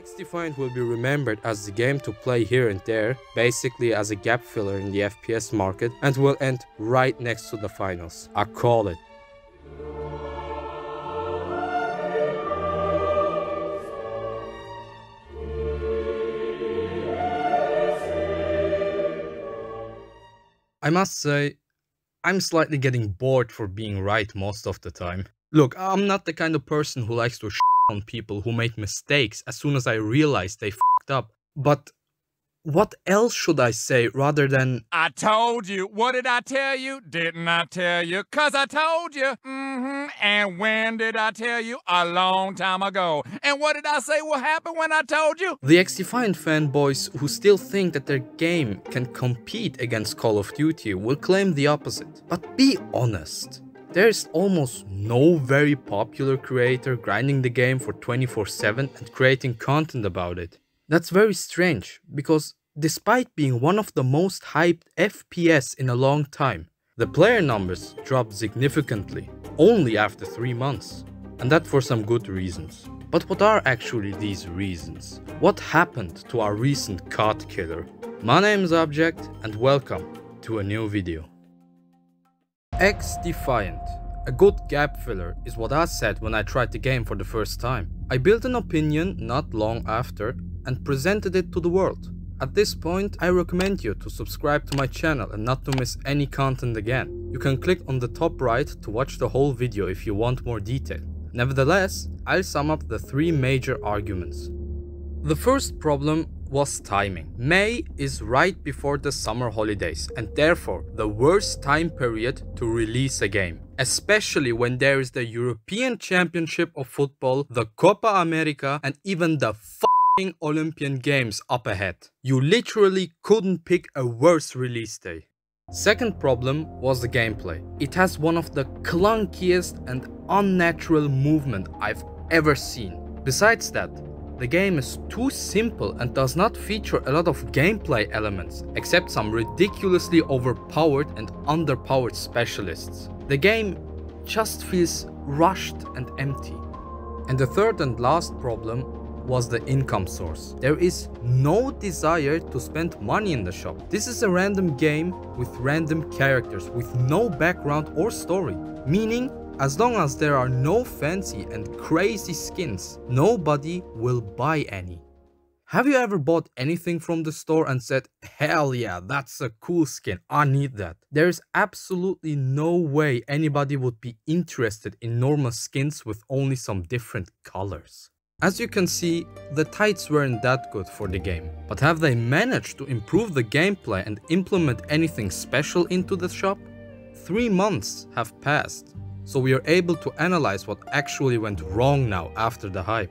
Xdefiant will be remembered as the game to play here and there, basically as a gap filler in the FPS market, and will end right next to the finals. I call it. I must say, I'm slightly getting bored for being right most of the time. Look, I'm not the kind of person who likes to on people who make mistakes as soon as I realize they f***ed up. But what else should I say rather than I told you. What did I tell you? Didn't I tell you? 'Cause I told you. And when did I tell you? A long time ago. And what did I say will happen when I told you? The Xdefiant fanboys who still think that their game can compete against Call of Duty will claim the opposite. But be honest. There's almost no very popular creator grinding the game for 24/7 and creating content about it. That's very strange, because despite being one of the most hyped FPS in a long time, the player numbers dropped significantly, only after 3 months. And that for some good reasons. But what are actually these reasons? What happened to our recent COD killer? My name is Object, and welcome to a new video. Xdefiant. A good gap filler is what I said when I tried the game for the first time. I built an opinion not long after and presented it to the world. At this point, I recommend you to subscribe to my channel and not to miss any content again. You can click on the top right to watch the whole video if you want more detail. Nevertheless, I'll sum up the 3 major arguments. The first problem was timing. May is right before the summer holidays and therefore the worst time period to release a game. Especially when there is the European Championship of Football, the Copa America, and even the f***ing Olympian Games up ahead. You literally couldn't pick a worse release day. Second problem was the gameplay. It has one of the clunkiest and unnatural movement I've ever seen. Besides that, the game is too simple and does not feature a lot of gameplay elements, except some ridiculously overpowered and underpowered specialists. The game just feels rushed and empty. And the third and last problem was the income source. There is no desire to spend money in the shop. This is a random game with random characters with no background or story, meaning as long as there are no fancy and crazy skins, nobody will buy any. Have you ever bought anything from the store and said, hell yeah, that's a cool skin, I need that? There is absolutely no way anybody would be interested in normal skins with only some different colors. As you can see, the tights weren't that good for the game, but have they managed to improve the gameplay and implement anything special into the shop? 3 months have passed. So we are able to analyze what actually went wrong now after the hype.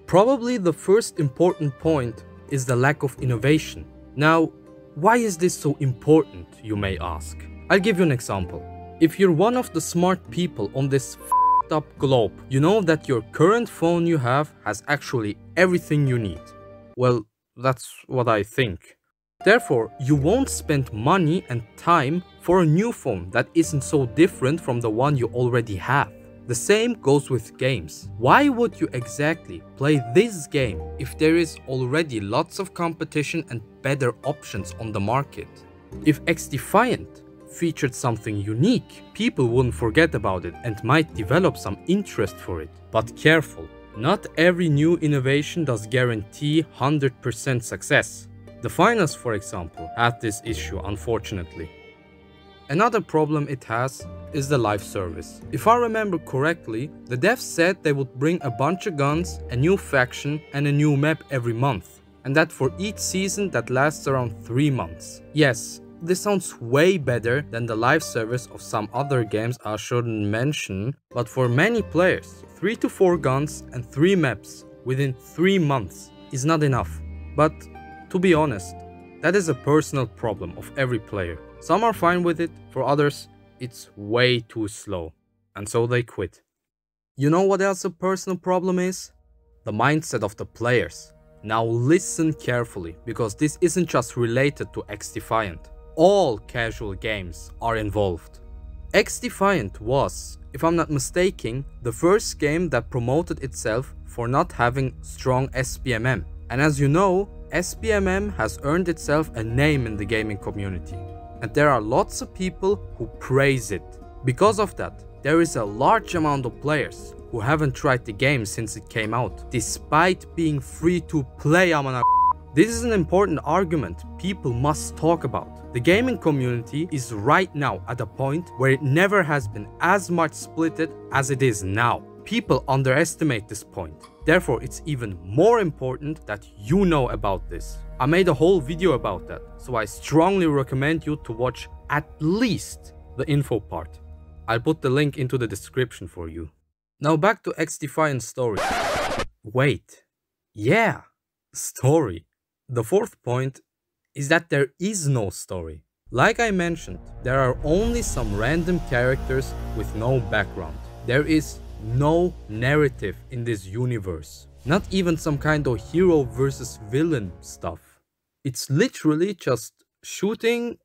Probably the first important point is the lack of innovation. Now, why is this so important, you may ask? I'll give you an example. If you're one of the smart people on this f***ed up globe, you know that your current phone you have has actually everything you need. Well, that's what I think. Therefore, you won't spend money and time for a new phone that isn't so different from the one you already have. The same goes with games. Why would you exactly play this game if there is already lots of competition and better options on the market? If Xdefiant featured something unique, people wouldn't forget about it and might develop some interest for it. But careful, not every new innovation does guarantee 100% success. The finals, for example, had this issue, unfortunately. Another problem it has is the live service. If I remember correctly, the devs said they would bring a bunch of guns, a new faction and a new map every month. And that for each season that lasts around 3 months. Yes, this sounds way better than the live service of some other games I shouldn't mention, but for many players, 3 to 4 guns and 3 maps within 3 months is not enough. But to be honest, that is a personal problem of every player. Some are fine with it, for others, it's way too slow. And so they quit. You know what else a personal problem is? The mindset of the players. Now listen carefully, because this isn't just related to Xdefiant. All casual games are involved. Xdefiant was, if I'm not mistaken, the first game that promoted itself for not having strong SBMM. And as you know, SBMM has earned itself a name in the gaming community. And there are lots of people who praise it. Because of that, there is a large amount of players who haven't tried the game since it came out, despite being free to play. This is an important argument people must talk about. The gaming community is right now at a point where it never has been as much splitted as it is now. People underestimate this point. Therefore, it's even more important that you know about this. I made a whole video about that, so I strongly recommend you to watch at least the info part. I'll put the link into the description for you. Now back to Xdefiant's story. Wait. Yeah, story. The fourth point is that there is no story. Like I mentioned, there are only some random characters with no background. There is no narrative in this universe. Not even some kind of hero versus villain stuff. It's literally just shooting,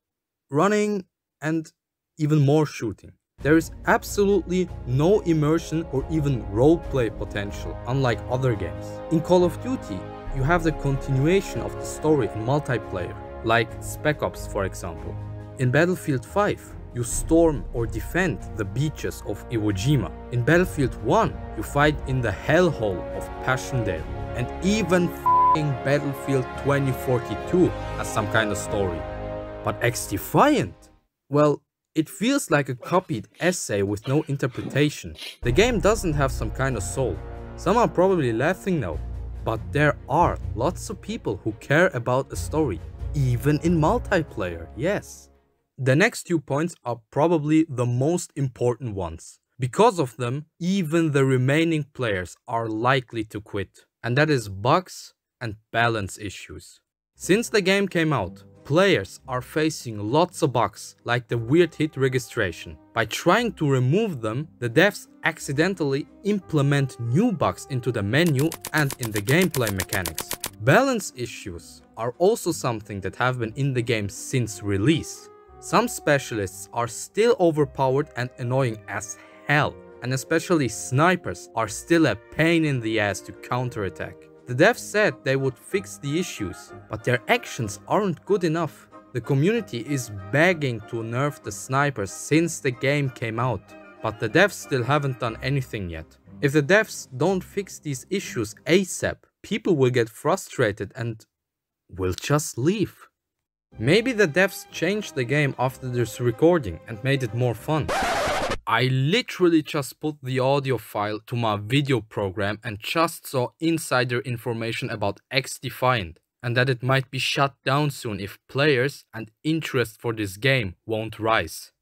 running, and even more shooting. There is absolutely no immersion or even roleplay potential, unlike other games. In Call of Duty, you have the continuation of the story in multiplayer, like Spec Ops for example. In Battlefield 5, you storm or defend the beaches of Iwo Jima. In Battlefield 1, you fight in the hellhole of Passchendaele. And even Battlefield 2042 has some kind of story. But Xdefiant? Well, it feels like a copied essay with no interpretation. The game doesn't have some kind of soul. Some are probably laughing now. But there are lots of people who care about a story, even in multiplayer, yes. The next 2 points are probably the most important ones. Because of them, even the remaining players are likely to quit. And that is bugs and balance issues. Since the game came out, players are facing lots of bugs, like the weird hit registration. By trying to remove them, the devs accidentally implement new bugs into the menu and in the gameplay mechanics. Balance issues are also something that have been in the game since release. Some specialists are still overpowered and annoying as hell, and especially snipers are still a pain in the ass to counterattack. The devs said they would fix the issues, but their actions aren't good enough. The community is begging to nerf the snipers since the game came out, but the devs still haven't done anything yet. If the devs don't fix these issues ASAP, people will get frustrated and will just leave. Maybe the devs changed the game after this recording and made it more fun. I literally just put the audio file to my video program and just saw insider information about Xdefiant and that it might be shut down soon if players and interest for this game won't rise.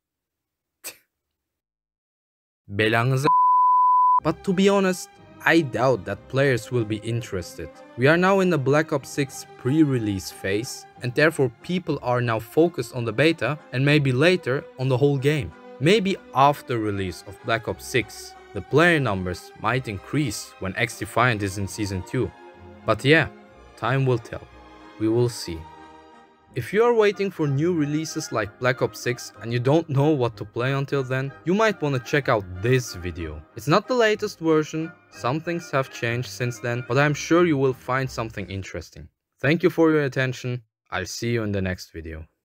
Belanızı. But to be honest, I doubt that players will be interested. We are now in the Black Ops 6 pre-release phase and therefore people are now focused on the beta and maybe later on the whole game. Maybe after release of Black Ops 6, the player numbers might increase when Xdefiant is in Season 2. But yeah, time will tell. We will see. If you are waiting for new releases like Black Ops 6 and you don't know what to play until then, you might want to check out this video. It's not the latest version, some things have changed since then, but I'm sure you will find something interesting. Thank you for your attention, I'll see you in the next video.